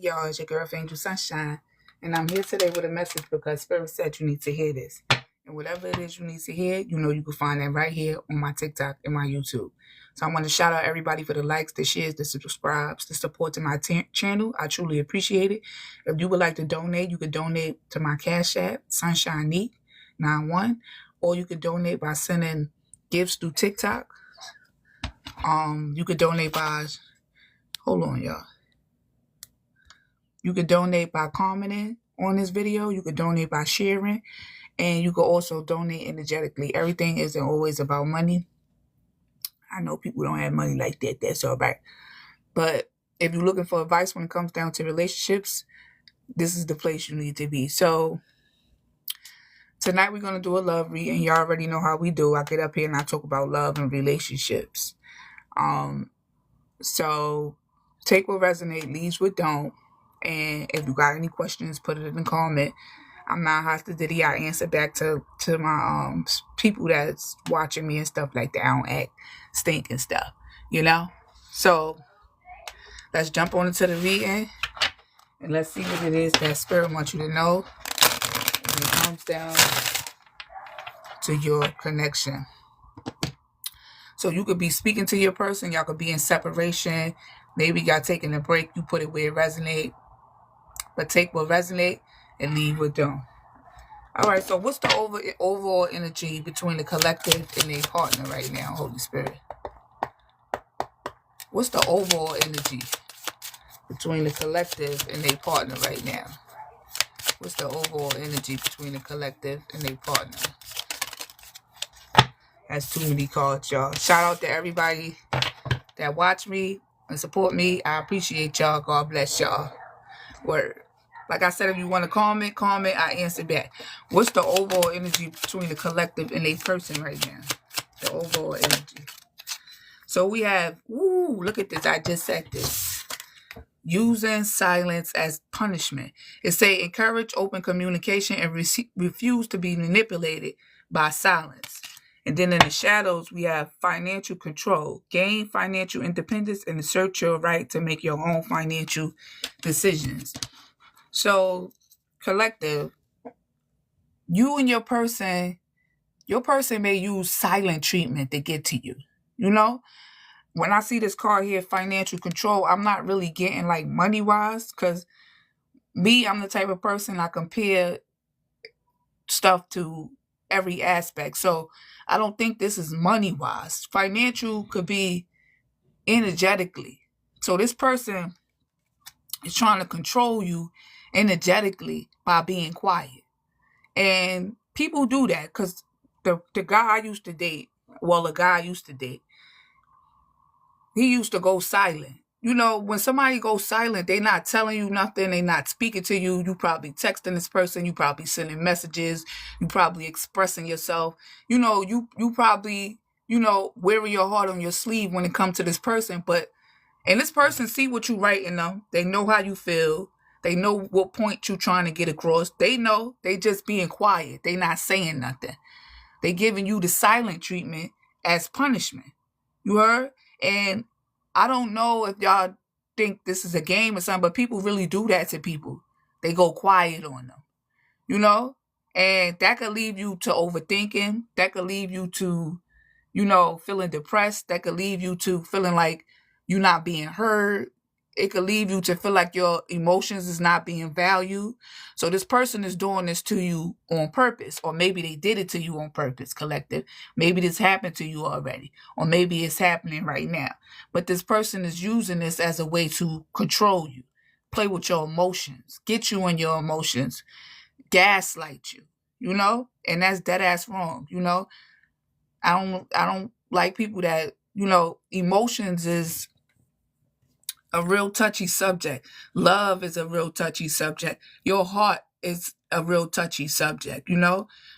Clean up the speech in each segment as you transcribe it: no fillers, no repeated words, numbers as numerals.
y'all, it's your girl Angel Sunshine, and I'm here today with a message because Spirit said you need to hear this. And whatever it is you need to hear, you know you can find that right here on my TikTok and my YouTube. So I want to shout out everybody for the likes, the shares, the subscribes, the support to my channel. I truly appreciate it. If you would like to donate, you could donate to my Cash App, Sunshine Neek 91, or you could donate by sending gifts through TikTok. You could donate by, hold on, y'all. You could donate by commenting on this video. You could donate by sharing. And you could also donate energetically. Everything isn't always about money. I know people don't have money like that. That's all right. But if you're looking for advice when it comes down to relationships, this is the place you need to be. So tonight we're going to do a love read. And y'all already know how we do. I get up here and I talk about love and relationships. So take what resonate, leaves what don't. And if you got any questions, put it in the comment. I'm not hostility. I answer back to my people that's watching me and stuff like that. I don't act stink and stuff, you know? So let's jump on into the reading and let's see what it is that Spirit wants you to know when it comes down to your connection. So you could be speaking to your person. Y'all could be in separation. Maybe y'all taking a break. You put it where it resonate. But take what resonate and leave what don't. All right, so what's the overall energy between the collective and their partner right now, Holy Spirit? What's the overall energy between the collective and their partner right now? What's the overall energy between the collective and their partner? That's too many cards, y'all. Shout out to everybody that watch me and support me. I appreciate y'all. God bless y'all. Word. Like I said, if you want to comment, I answer back. What's the overall energy between the collective and a person right now? The overall energy. So we have, look at this. I just said this. Using silence as punishment. It say encourage open communication and refuse to be manipulated by silence. And then in the shadows, we have financial control. Gain financial independence and assert your right to make your own financial decisions. So, collective, you and your person may use silent treatment to get to you. You know, when I see this card here, financial control, I'm not really getting like money-wise because I'm the type of person I compare stuff to every aspect. So, I don't think this is money-wise. Financial could be energetically. So, this person is trying to control you energetically by being quiet. And people do that because the guy I used to date, he used to go silent. You know, when somebody goes silent, they not telling you nothing. They not speaking to you. You probably texting this person. You probably sending messages. You probably expressing yourself. You know, you probably, wearing your heart on your sleeve when it comes to this person. And this person see what you writing them. They know how you feel. They know what point you trying to get across. They know. They just being quiet. They not saying nothing. They giving you the silent treatment as punishment. You heard? And I don't know if y'all think this is a game or something, but people really do that to people. They go quiet on them. And that could leave you to overthinking. That could leave you to, feeling depressed. That could leave you to feeling like you're not being heard. It could leave you to feel like your emotions is not being valued. So this person is doing this to you on purpose. Or maybe they did it to you on purpose, collective. Maybe this happened to you already. Or maybe it's happening right now. But this person is using this as a way to control you. Play with your emotions. Get you in your emotions. Gaslight you. And that's dead ass wrong. I don't like people that, emotions is a real touchy subject. Love is a real touchy subject. Your heart is a real touchy subject,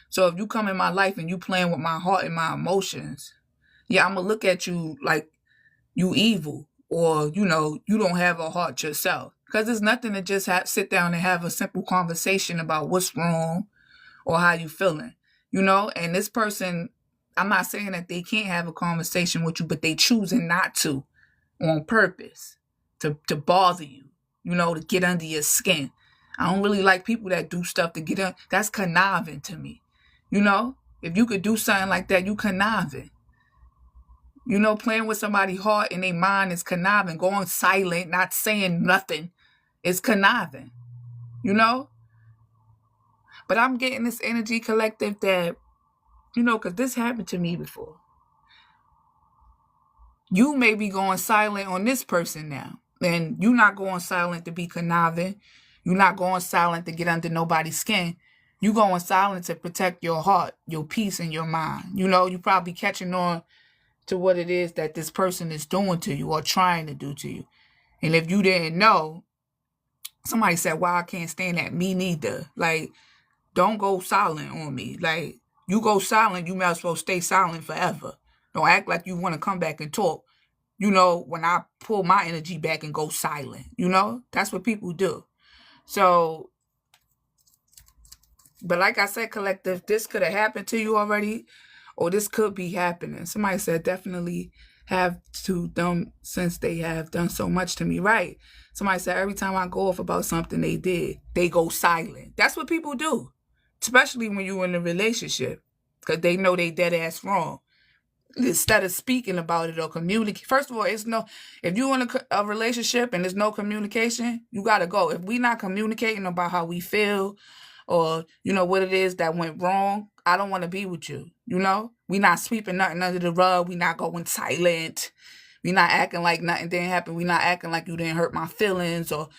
So if you come in my life and you playing with my heart and my emotions, I'm going to look at you like you evil or, you don't have a heart yourself. Because there's nothing to just sit down and have a simple conversation about what's wrong or how you feeling, And this person, I'm not saying that they can't have a conversation with you, but they choosing not to on purpose. To bother you, to get under your skin. I don't really like people that do stuff to get in. That's conniving to me. If you could do something like that, you conniving. Playing with somebody's heart and their mind is conniving. Going silent, not saying nothing is conniving. But I'm getting this energy, collective, that, because this happened to me before. You may be going silent on this person now. And you're not going silent to be conniving. You're not going silent to get under nobody's skin. You going silent to protect your heart, your peace, and your mind. You probably catching on to what it is that this person is doing to you or trying to do to you. And if you didn't know, somebody said, "Wow, I can't stand that." Me neither. Like, don't go silent on me. Like, you go silent, you might as well stay silent forever. Don't act like you want to come back and talk. When I pull my energy back and go silent, that's what people do. So, but like I said, collective, this could have happened to you already, or this could be happening. Somebody said definitely have to them since they have done so much to me. Right. Somebody said every time I go off about something they did, they go silent. That's what people do, especially when you're in a relationship, because they know they dead ass wrong. Instead of speaking about it or communicate. First of all, if you're in a relationship and there's no communication, you got to go. If we not communicating about how we feel or, what it is that went wrong, I don't want to be with you. We not sweeping nothing under the rug. We not going silent. We not acting like nothing didn't happen. We not acting like you didn't hurt my feelings or,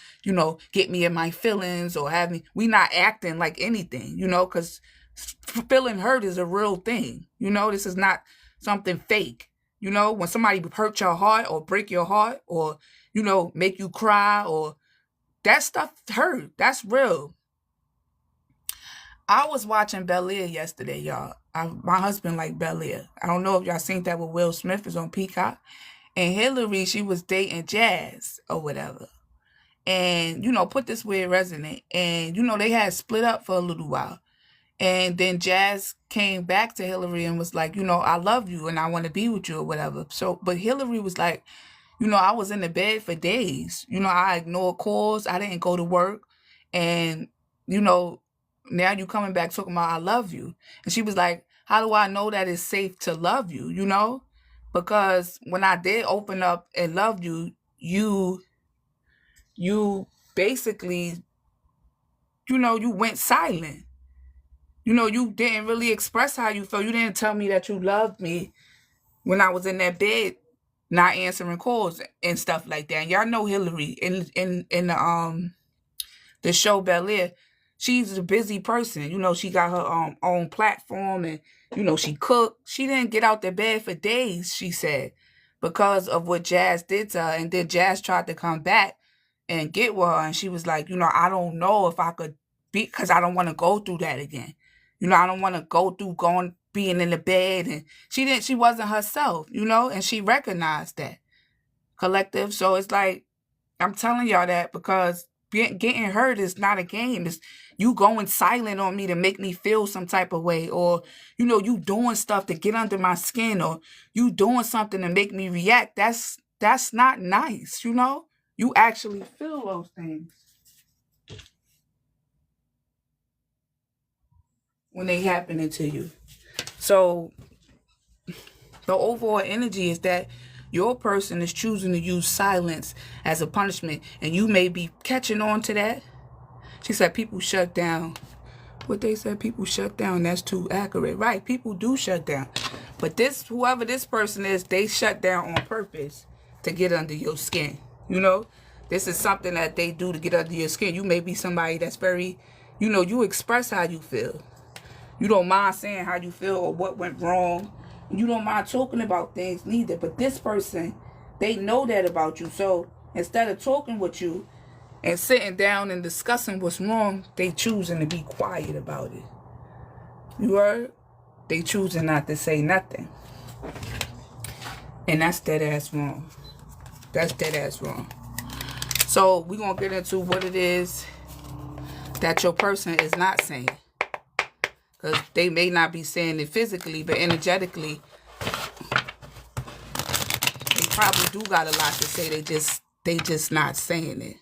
get me in my feelings or have me. We not acting like anything, because feeling hurt is a real thing. This is not something fake. When somebody hurt your heart or break your heart or, make you cry or that stuff hurt. That's real. I was watching Bel-Air yesterday, y'all. My husband liked Bel-Air. I don't know if y'all seen that with Will Smith. It's on Peacock. And Hillary, she was dating Jazz or whatever. And, put this where it resonate. And, they had split up for a little while. And then Jazz came back to Hillary and was like, I love you and I want to be with you or whatever. So, but Hillary was like, I was in the bed for days. I ignored calls. I didn't go to work. And, now you coming back talking about I love you. And she was like, how do I know that it's safe to love you, Because when I did open up and love you, you basically, you went silent. You didn't really express how you felt. You didn't tell me that you loved me when I was in that bed, not answering calls and stuff like that. And y'all know Hillary in the show Bel-Air. She's a busy person. She got her own platform and, she cooked. She didn't get out the bed for days, she said, because of what Jazz did to her. And then Jazz tried to come back and get with her. And she was like, I don't know if I could be, because I don't want to go through that again. I don't want to go through being in the bed. And she wasn't herself, and she recognized that, collective. So it's like, I'm telling y'all that because getting hurt is not a game. It's you going silent on me to make me feel some type of way, or, you doing stuff to get under my skin, or you doing something to make me react. That's not nice, You actually feel those things when they happening to you. So the overall energy is that your person is choosing to use silence as a punishment, and you may be catching on to that. She said people shut down. What they said, people shut down, that's too accurate. Right, people do shut down. But whoever this person is, they shut down on purpose to get under your skin. This is something that they do to get under your skin. You may be somebody that's very, you express how you feel. You don't mind saying how you feel or what went wrong. You don't mind talking about things neither. But this person, they know that about you. So instead of talking with you and sitting down and discussing what's wrong, they choosing to be quiet about it. You heard? They choosing not to say nothing. And that's dead ass wrong. That's dead ass wrong. So we're going to get into what it is that your person is not saying. Because they may not be saying it physically, but energetically, they probably do got a lot to say. They just not saying it.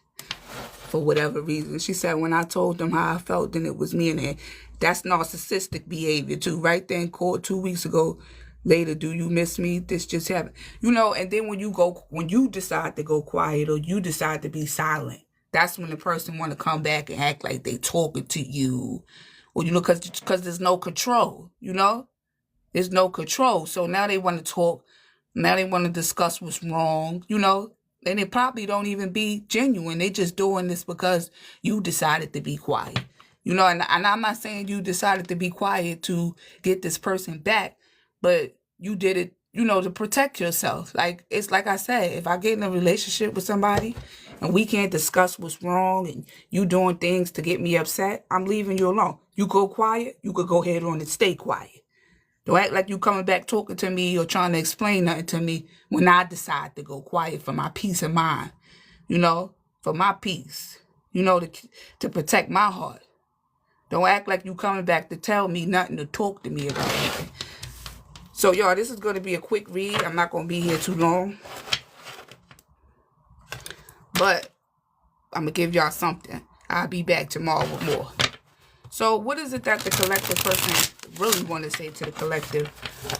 for whatever reason. She said, when I told them how I felt, then it was me and her. That's narcissistic behavior too. Right then, called 2 weeks ago. Later, do you miss me? This just happened. And then when you decide to go quiet or you decide to be silent, that's when the person want to come back and act like they talking to you. Or, because there's no control, There's no control. So now they want to talk. Now they want to discuss what's wrong, And it probably don't even be genuine. They just doing this because you decided to be quiet. And I'm not saying you decided to be quiet to get this person back, but you did it, to protect yourself. Like, it's like I said, if I get in a relationship with somebody and we can't discuss what's wrong and you doing things to get me upset, I'm leaving you alone. You go quiet, you could go ahead on and stay quiet. Don't act like you coming back talking to me or trying to explain nothing to me when I decide to go quiet for my peace of mind, for my peace, to protect my heart. Don't act like you coming back to tell me nothing, to talk to me about anything. So, y'all, this is going to be a quick read. I'm not going to be here too long. But I'm going to give y'all something. I'll be back tomorrow with more. So, what is it that the collective person really want to say to the collective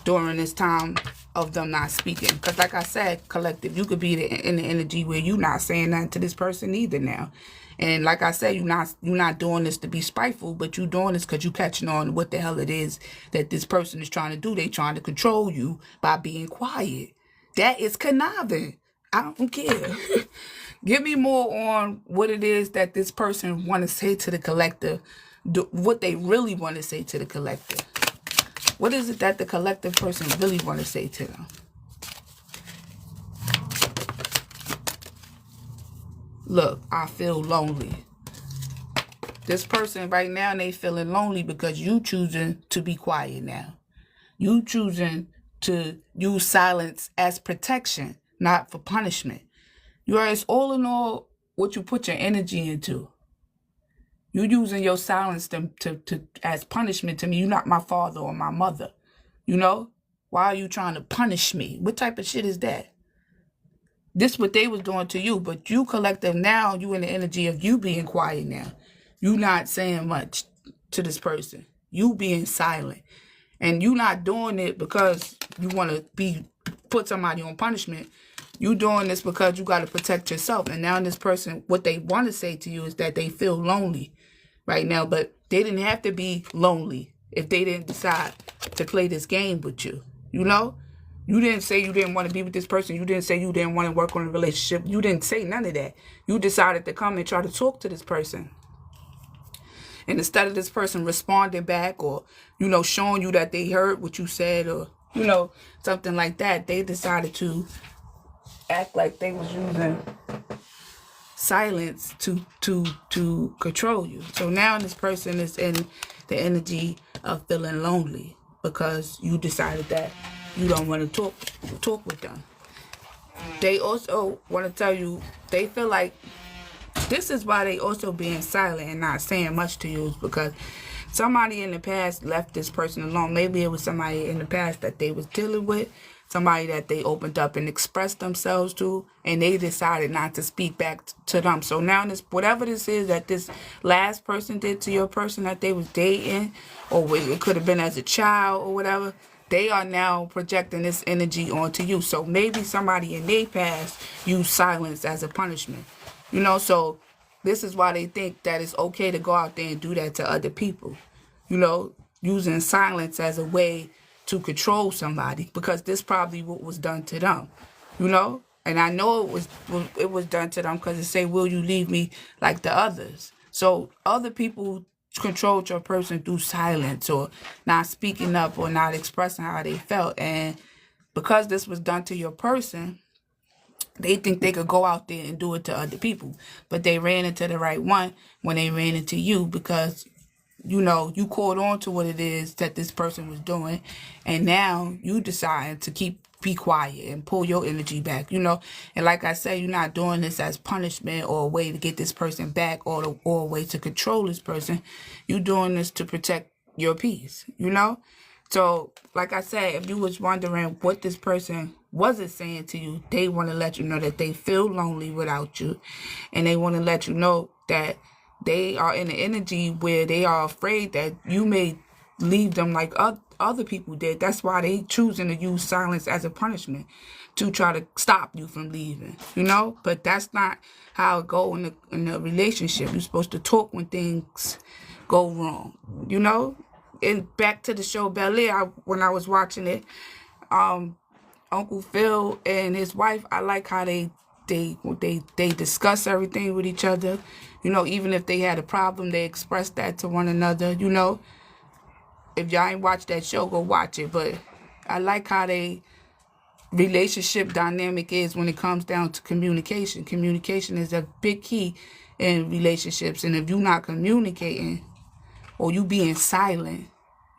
during this time of them not speaking? Because like I said, collective, you could be in the energy where you're not saying nothing to this person either now. And like I said, you're not doing this to be spiteful, but you're doing this because you're catching on what the hell it is that this person is trying to do. They trying to control you by being quiet. That is conniving. I don't care. Give me more on what it is that this person want to say to the collective, what they really want to say to the collective. What is it that the collective person really want to say to them? Look, I feel lonely. This person right now, they feeling lonely because you choosing to be quiet now. You choosing to use silence as protection, not for punishment. It's all in all what you put your energy into. You using your silence to as punishment to me. You're not my father or my mother. Why are you trying to punish me? What type of shit is that? This what they was doing to you, but you collective now, you in the energy of you being quiet now. You not saying much to this person. You being silent. And you not doing it because you want to put somebody on punishment. You doing this because you got to protect yourself. And now this person, what they want to say to you is that they feel lonely right now, but they didn't have to be lonely if they didn't decide to play this game with you. You didn't say you didn't want to be with this person. You didn't say you didn't want to work on a relationship. You didn't say none of that. You decided to come and try to talk to this person. And instead of this person responding back or, showing you that they heard what you said or, something like that, they decided to act like they was using silence to control you. So now this person is in the energy of feeling lonely because you decided that you don't want to talk with them. They also want to tell you they feel like this is why they also being silent and not saying much to you, is because somebody in the past left this person alone. Maybe it was somebody in the past that they was dealing with, somebody that they opened up and expressed themselves to, and they decided not to speak back to them. So now this, whatever this is that this last person did to your person that they was dating, or it could have been as a child or whatever, they are now projecting this energy onto you. So maybe somebody in their past used silence as a punishment. So this is why they think that it's okay to go out there and do that to other people. Using silence as a way to control somebody, because this probably what was done to them. And I know it was done to them because it say, will you leave me like the others? So other people controlled your person through silence or not speaking up or not expressing how they felt. And because this was done to your person, they think they could go out there and do it to other people. But they ran into the right one when they ran into you, because you caught on to what it is that this person was doing, and now you decide to be quiet and pull your energy back, And like I said, you're not doing this as punishment or a way to get this person back or a way to control this person. You're doing this to protect your peace, So, like I said, if you was wondering what this person wasn't saying to you, they want to let you know that they feel lonely without you, and they want to let you know that they are in an energy where they are afraid that you may leave them like other people did. That's why they choosing to use silence as a punishment to try to stop you from leaving, But that's not how it go in a relationship. You're supposed to talk when things go wrong, And back to the show Bel-Air, when I was watching it, Uncle Phil and his wife, I like how they discuss everything with each other. Even if they had a problem, they express that to one another, If y'all ain't watched that show, go watch it. But I like how they relationship dynamic is when it comes down to communication. Communication is a big key in relationships. And if you're not communicating or you being silent,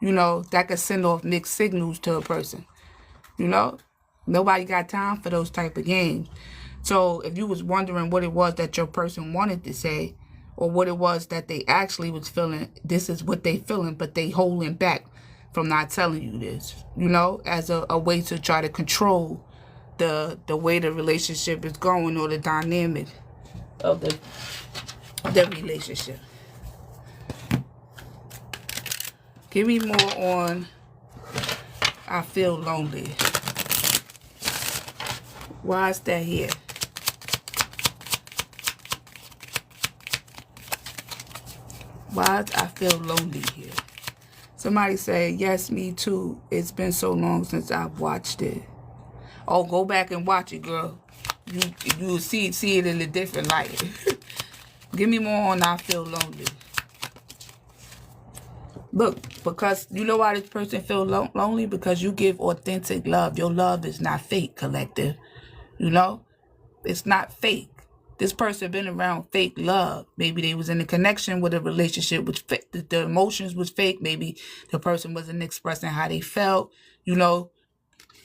that could send off mixed signals to a person. Nobody got time for those type of games. So if you was wondering what it was that your person wanted to say, or what it was that they actually was feeling, this is what they feeling, but they holding back from not telling you this, as a way to try to control the way the relationship is going, or the dynamic of the relationship. Give me more on I feel lonely. Why is that here? Why do I feel lonely here? Somebody say, yes, me too. It's been so long since I've watched it. Oh, go back and watch it, girl. You'll see it in a different light. Give me more on I feel lonely. Look, because you know why this person feels lonely? Because you give authentic love. Your love is not fake, collective. It's not fake. This person been around fake love. Maybe they was in a connection with a relationship which fake. The emotions was fake. Maybe the person wasn't expressing how they felt,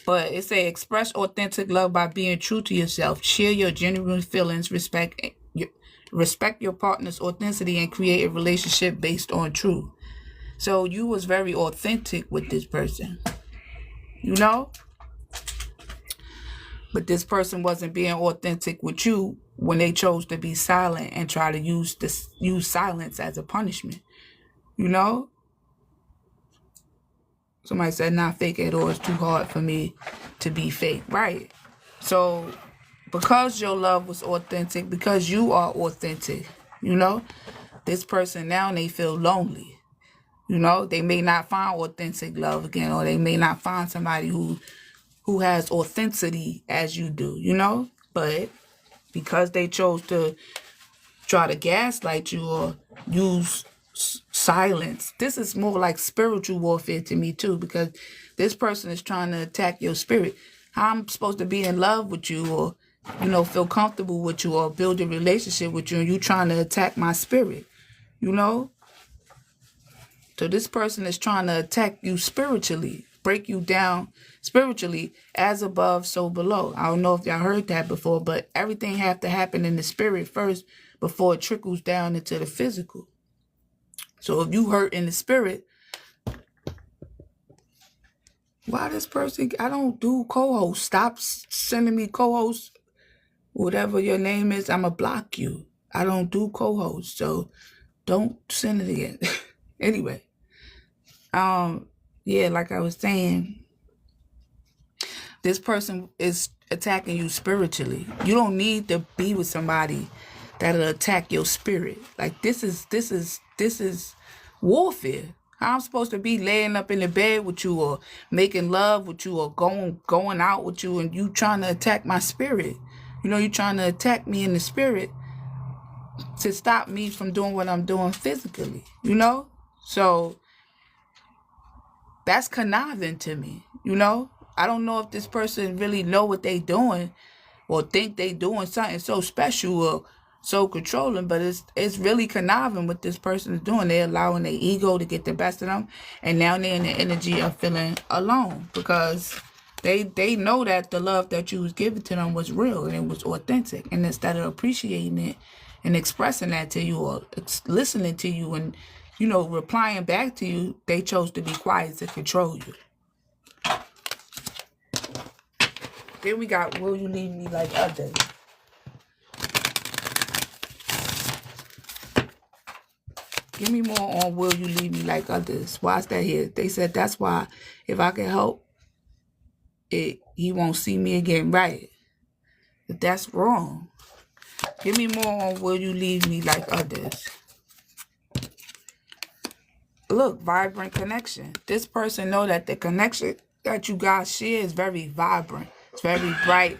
But it say express authentic love by being true to yourself. Share your genuine feelings. Respect your partner's authenticity and create a relationship based on truth. So you was very authentic with this person, But this person wasn't being authentic with you when they chose to be silent and try to use silence as a punishment. Somebody said not fake at all. It's too hard for me to be fake. Right. So because your love was authentic, because you are authentic, this person now, they feel lonely. They may not find authentic love again, or they may not find somebody who has authenticity as you do, But because they chose to try to gaslight you or use silence, this is more like spiritual warfare to me too, because this person is trying to attack your spirit. How I'm supposed to be in love with you, or feel comfortable with you, or build a relationship with you, and you trying to attack my spirit, So this person is trying to attack you spiritually, break you down spiritually, as above, so below. I don't know if y'all heard that before, but everything have to happen in the spirit first before it trickles down into the physical. So if you hurt in the spirit, why this person, I don't do co-host. Stop sending me co-hosts, whatever your name is, I'ma block you. I don't do co-host, so don't send it again. Anyway, yeah, like I was saying, this person is attacking you spiritually. You don't need to be with somebody that'll attack your spirit. Like this is warfare. How I'm supposed to be laying up in the bed with you, or making love with you, or going out with you, and you trying to attack my spirit. You trying to attack me in the spirit to stop me from doing what I'm doing physically. So that's conniving to me. I don't know if this person really know what they doing, or think they doing something so special or so controlling, but it's really conniving what this person is doing. They're allowing their ego to get the best of them, and now they're in the energy of feeling alone, because they know that the love that you was giving to them was real and it was authentic, and instead of appreciating it and expressing that to you, or listening to you and replying back to you, they chose to be quiet to control you. Then we got, will you leave me like others? Give me more on will you leave me like others. Why is that here? They said that's why if I can help it, he won't see me again. Right. But that's wrong. Give me more on will you leave me like others. Look, vibrant connection. This person know that the connection that you guys share is very vibrant. It's very bright.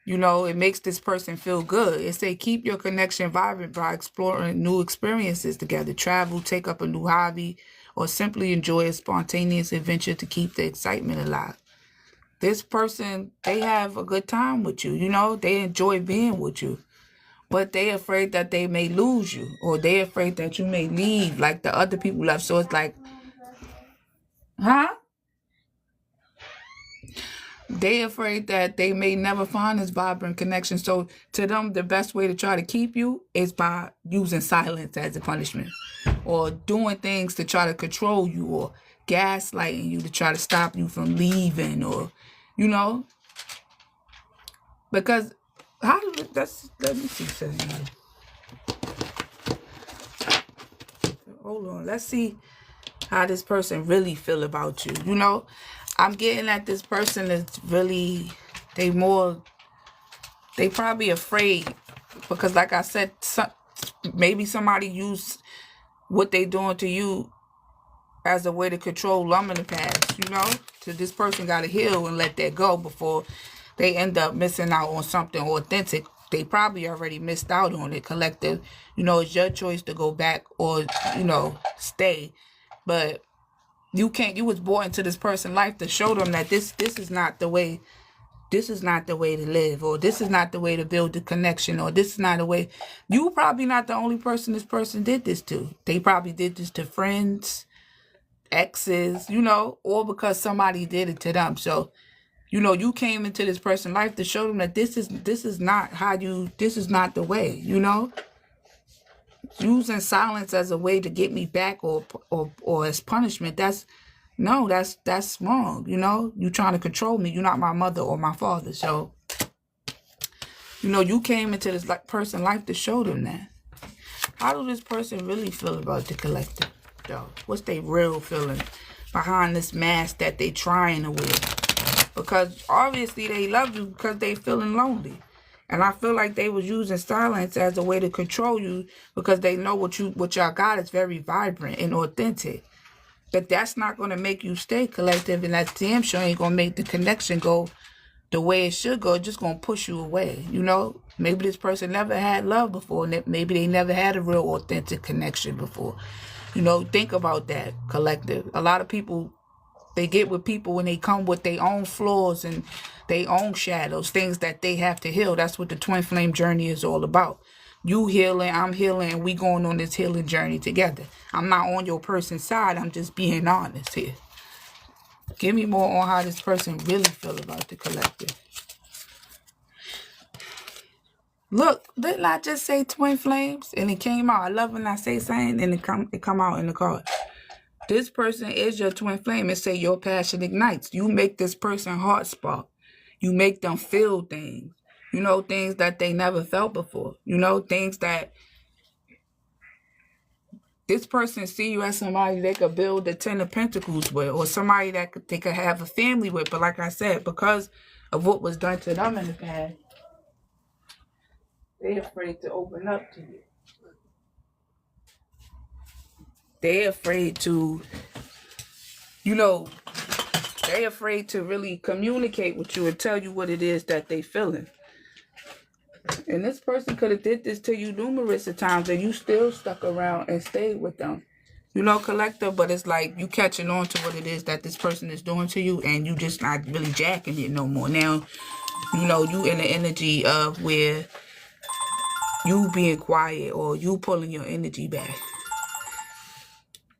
You know, it makes this person feel good. It say keep your connection vibrant by exploring new experiences together. Travel, take up a new hobby, or simply enjoy a spontaneous adventure to keep the excitement alive. This person, they have a good time with you. You know, they enjoy being with you. But they afraid that they may lose you, or they afraid that you may leave like the other people left. So it's like, huh? They afraid that they may never find this vibrant connection. So to them, the best way to try to keep you is by using silence as a punishment, or doing things to try to control you, or gaslighting you to try to stop you from leaving, or, you know, because how do it, let me see something. Hold on, let's see how this person really feel about you. You know, I'm getting that this person is really, they probably afraid because, like I said, maybe somebody used what they doing to you as a way to control them in the past, you know? So this person got to heal and let that go before they end up missing out on something authentic. They probably already missed out on it, collective. You know, it's your choice to go back or, you know, stay. But you can't, you was born into this person's life to show them that this is not the way, this is not the way to live, or this is not the way to build the connection, or this is not the way. You probably not the only person this person did this to. They probably did this to friends, exes, you know, or because somebody did it to them. So, you know, you came into this person's life to show them that this is not how you, this is not the way, you know. Using silence as a way to get me back or as punishment, that's wrong, you know. You trying to control me. You're not my mother or my father. So, you know, you came into this person's life to show them that. How does this person really feel about the collective, though? What's their real feeling behind this mask that they trying to wear? Because obviously they love you because they feeling lonely. And I feel like they was using silence as a way to control you because they know what y'all got is very vibrant and authentic. But that's not going to make you stay collective, and that damn sure ain't going to make the connection go the way it should go. It's just going to push you away, you know? Maybe this person never had love before, and maybe they never had a real authentic connection before. You know, think about that, collective. A lot of people, they get with people when they come with their own flaws and their own shadows, things that they have to heal. That's what the twin flame journey is all about. You healing, I'm healing, and we going on this healing journey together. I'm not on your person's side. I'm just being honest here. Give me more on how this person really feel about the collective. Look, didn't I just say twin flames? And it came out. I love when I say something and it come out in the card. This person is your twin flame. It say your passion ignites. You make this person heart spark. You make them feel things. You know, things that they never felt before. You know, things that this person see you as somebody they could build the 10 of Pentacles with, or somebody that they could have a family with. But like I said, because of what was done to them in the past, they're afraid to open up to you. They're afraid to, you know, they're afraid to really communicate with you and tell you what it is that they feeling. And this person could have did this to you numerous of times and you still stuck around and stayed with them. You know, collective, but it's like you catching on to what it is that this person is doing to you and you just not really jacking it no more. Now, you know, you in the energy of where you being quiet or you pulling your energy back.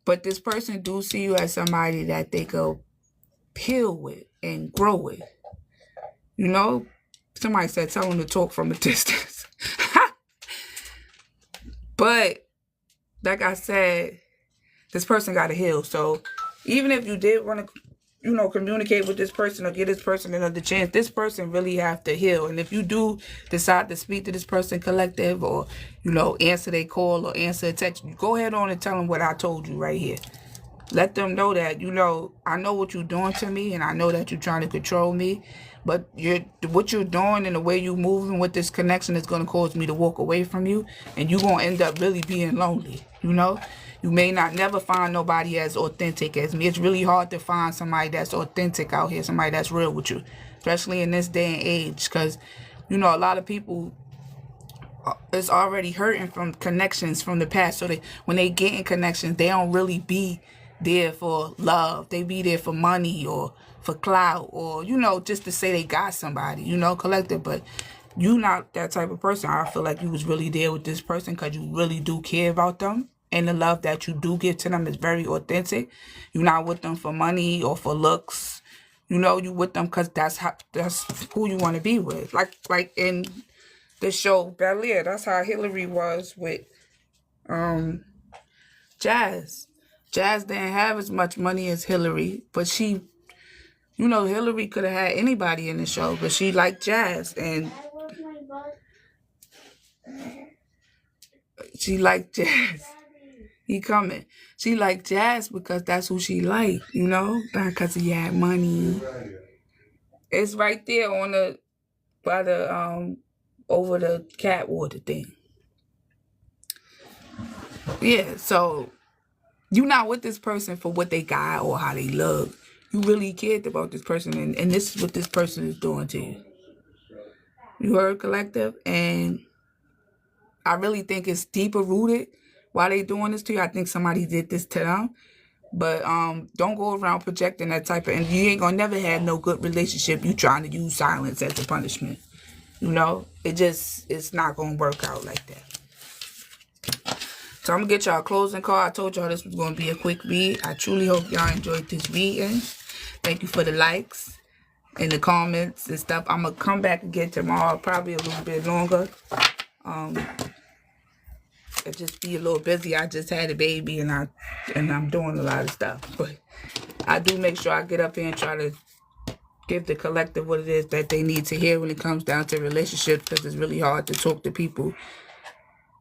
But this person do see you as somebody that they go heal with and grow with. You know, somebody said tell them to talk from a distance. But like I said, this person got to heal. So even if you did want to, communicate with this person or give this person another chance, this person really have to heal. And if you do decide to speak to this person, collective, or, answer their call or answer a text, go ahead on and tell them what I told you right here. Let them know that, I know what you're doing to me, and I know that you're trying to control me, but what you're doing and the way you're moving with this connection is going to cause me to walk away from you, and you're going to end up really being lonely, You may not never find nobody as authentic as me. It's really hard to find somebody that's authentic out here, somebody that's real with you, especially in this day and age, because, a lot of people is already hurting from connections from the past. So when they get in connections, they don't really be there for love. They be there for money or for clout or, just to say they got somebody, collective. But you not that type of person. I feel like you was really there with this person because you really do care about them. And the love that you do give to them is very authentic. You're not with them for money or for looks. You with them because that's who you want to be with. Like in the show Bel Air, that's how Hillary was with Jazz. Jazz didn't have as much money as Hillary, but she, Hillary could have had anybody in the show, but she liked Jazz, and she liked Jazz. He coming. She liked Jazz because that's who she liked, not because he had money. It's right there by the over the cat water thing. Yeah, so you're not with this person for what they got or how they look. You really cared about this person, and this is what this person is doing to you. You heard, collective? And I really think it's deeper rooted why they doing this to you. I think somebody did this to them. But don't go around projecting that type of, and you ain't gonna never have no good relationship. You trying to use silence as a punishment. It's not gonna work out like that. So I'm gonna get y'all a closing call. I told y'all this was gonna be a quick read. I truly hope y'all enjoyed this reading. Thank you for the likes and the comments and stuff. I'm gonna come back again tomorrow, probably a little bit longer. I just be a little busy. I just had a baby and I'm doing a lot of stuff. But I do make sure I get up here and try to give the collective what it is that they need to hear when it comes down to relationships, because it's really hard to talk to people.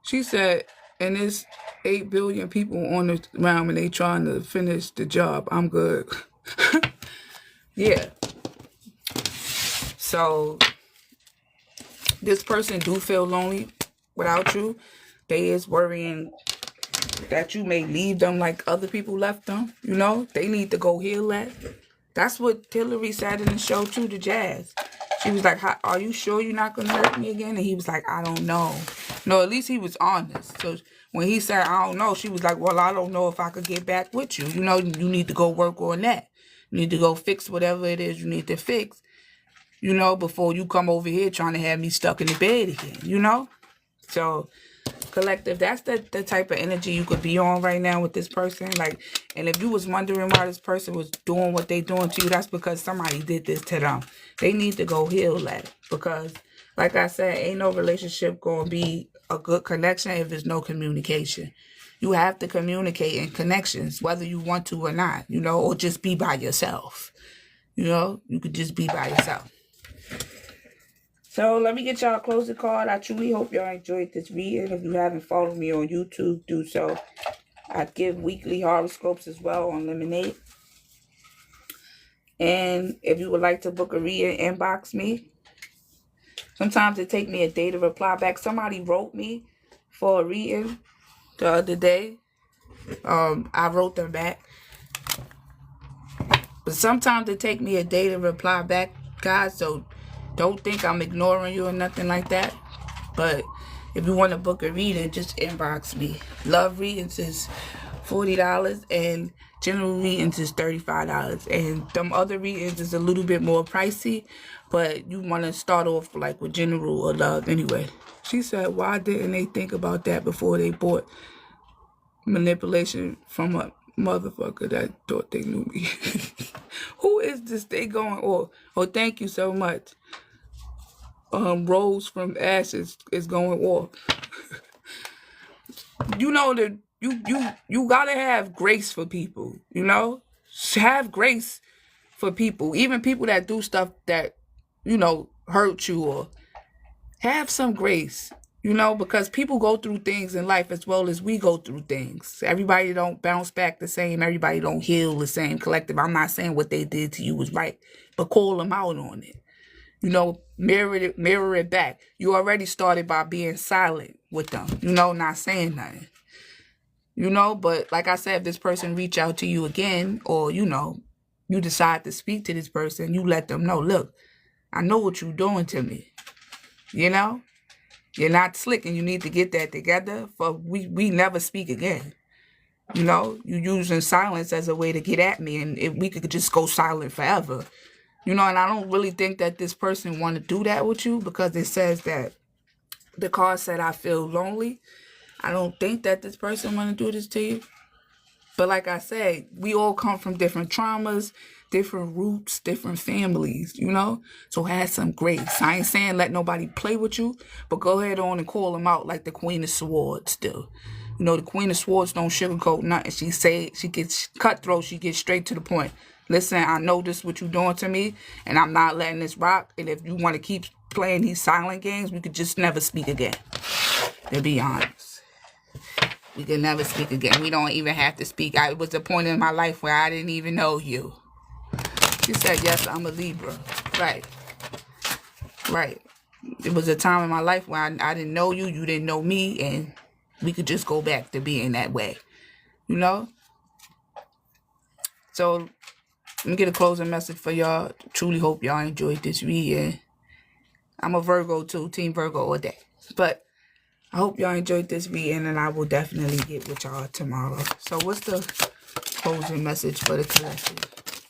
She said, and there's 8 billion people on the realm and they trying to finish the job. I'm good. Yeah. So this person do feel lonely without you. They is worrying that you may leave them like other people left them. They need to go heal that. That's what Hillary said in the show too to Jazz. She was like, are you sure you're not going to hurt me again? And he was like, I don't know. No, at least he was honest. So when he said, I don't know, she was like, well, I don't know if I could get back with you. You need to go work on that. You need to go fix whatever it is you need to fix, before you come over here trying to have me stuck in the bed again, So, collective, that's the type of energy you could be on right now with this person. And if you was wondering why this person was doing what they doing to you, that's because somebody did this to them. They need to go heal that, because like I said, ain't no relationship going to be a good connection if there's no communication. You have to communicate in connections, whether you want to or not, or just be by yourself. You could just be by yourself. So let me get y'all a closing card. I truly hope y'all enjoyed this reading. If you haven't followed me on YouTube, do so. I give weekly horoscopes as well on Lemonade. And if you would like to book a reading, inbox me. Sometimes it takes me a day to reply back. Somebody wrote me for a reading the other day. I wrote them back. But sometimes it takes me a day to reply back, guys. So don't think I'm ignoring you or nothing like that. But if you want to book a reading, just inbox me. Love readings is $40 and general readings is $35. And them other readings is a little bit more pricey, but you want to start off with general or love anyway. She said, why didn't they think about that before they bought manipulation from a motherfucker that thought they knew me? Who is this they going? Oh, thank you so much. Rose from Ashes is going off. That you gotta have grace for people, have grace for people, even people that do stuff that, you know, hurt you, or have some grace, you know, because people go through things in life as well as we go through things. Everybody don't bounce back the same. Everybody don't heal the same. Collective, I'm not saying what they did to you was right, but call them out on it. You know, mirror it back. You already started by being silent with them, you know, not saying nothing. You know, but like I said, if this person reach out to you again, or, you know, you decide to speak to this person, you let them know, look, I know what you're doing to me. You know, you're not slick, and you need to get that together, for we never speak again. You know, you using silence as a way to get at me, and if we could just go silent forever. You know, and I don't really think that this person want to do that with you, because it says that the card said, I feel lonely. I don't think that this person want to do this to you. But like I said, we all come from different traumas, different roots, different families, you know? So have some grace. I ain't saying let nobody play with you, but go ahead on and call them out like the Queen of Swords do. You know, the Queen of Swords don't sugarcoat nothing. She gets cutthroat, she gets straight to the point. Listen, I know this what you doing to me, and I'm not letting this rock. And if you want to keep playing these silent games, we could just never speak again. To be honest. We can never speak again. We don't even have to speak. It was a point in my life where I didn't even know you. She said, yes, I'm a Libra. Right. Right. It was a time in my life where I didn't know you. You didn't know me. And we could just go back to being that way. You know? So, let me get a closing message for y'all. Truly hope y'all enjoyed this reading. I'm a Virgo too. Team Virgo all day. But I hope y'all enjoyed this reading, and I will definitely get with y'all tomorrow. So what's the closing message for the collective?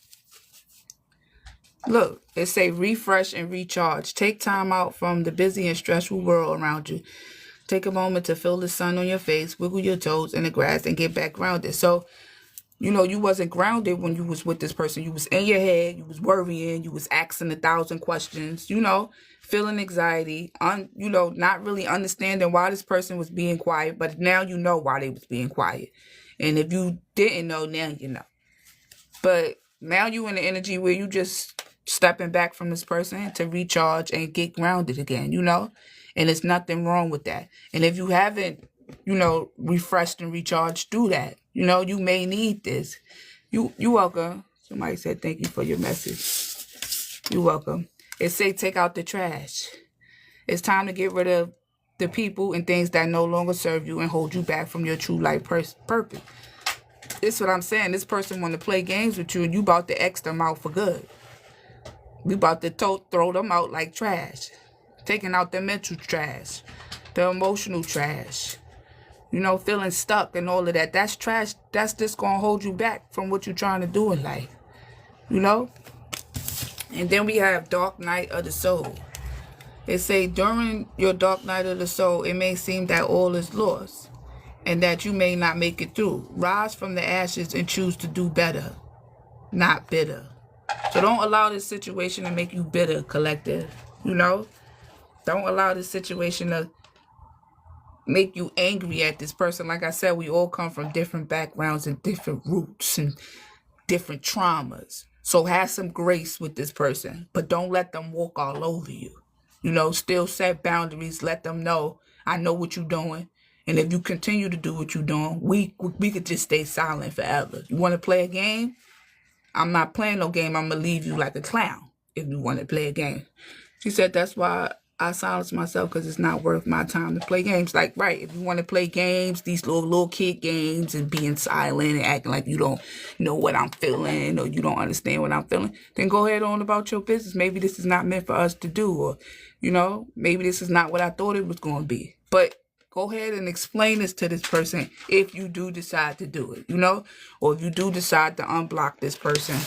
Look, it say refresh and recharge. Take time out from the busy and stressful world around you. Take a moment to feel the sun on your face, wiggle your toes in the grass, and get back grounded. So, you know, you wasn't grounded when you was with this person. You was in your head. You was worrying. You was asking 1,000 questions, you know, feeling anxiety, you know, not really understanding why this person was being quiet. But now you know why they was being quiet. And if you didn't know, now you know. But now you in the energy where you just stepping back from this person to recharge and get grounded again, you know. And there's nothing wrong with that. And if you haven't, you know, refreshed and recharged, do that. You know, you may need this. You welcome. Somebody said thank you for your message. You're welcome. It say take out the trash. It's time to get rid of the people and things that no longer serve you and hold you back from your true life purpose. This is what I'm saying. This person want to play games with you, and you about to X them out for good. We about to throw them out like trash. Taking out the mental trash, the emotional trash. You know, feeling stuck and all of that. That's trash. That's just going to hold you back from what you're trying to do in life. You know? And then we have Dark Night of the Soul. It say, during your dark night of the soul, it may seem that all is lost and that you may not make it through. Rise from the ashes and choose to do better, not bitter. So don't allow this situation to make you bitter, collective. You know? Don't allow this situation to make you angry at this person. Like I said, we all come from different backgrounds and different roots and different traumas. So have some grace with this person, but don't let them walk all over you. You know, still set boundaries. Let them know, I know what you're doing. And if you continue to do what you're doing, we could just stay silent forever. You want to play a game? I'm not playing no game. I'm going to leave you like a clown if you want to play a game. She said, that's why I silence myself, because it's not worth my time to play games. Like, right, if you want to play games, these little kid games, and being silent and acting like you don't know what I'm feeling, or you don't understand what I'm feeling, then go ahead on about your business. Maybe this is not meant for us to do, or, you know, maybe this is not what I thought it was going to be. But go ahead and explain this to this person if you do decide to do it, you know, or if you do decide to unblock this person,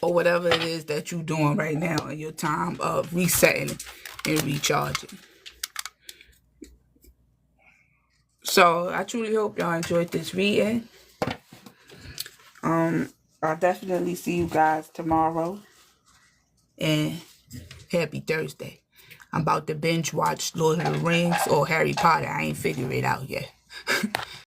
or whatever it is that you're doing right now in your time of resetting and recharging. So I truly hope y'all enjoyed this reading. I'll definitely see you guys tomorrow. And happy Thursday. I'm about to binge watch Lord of the Rings or Harry Potter. I ain't figured it out yet.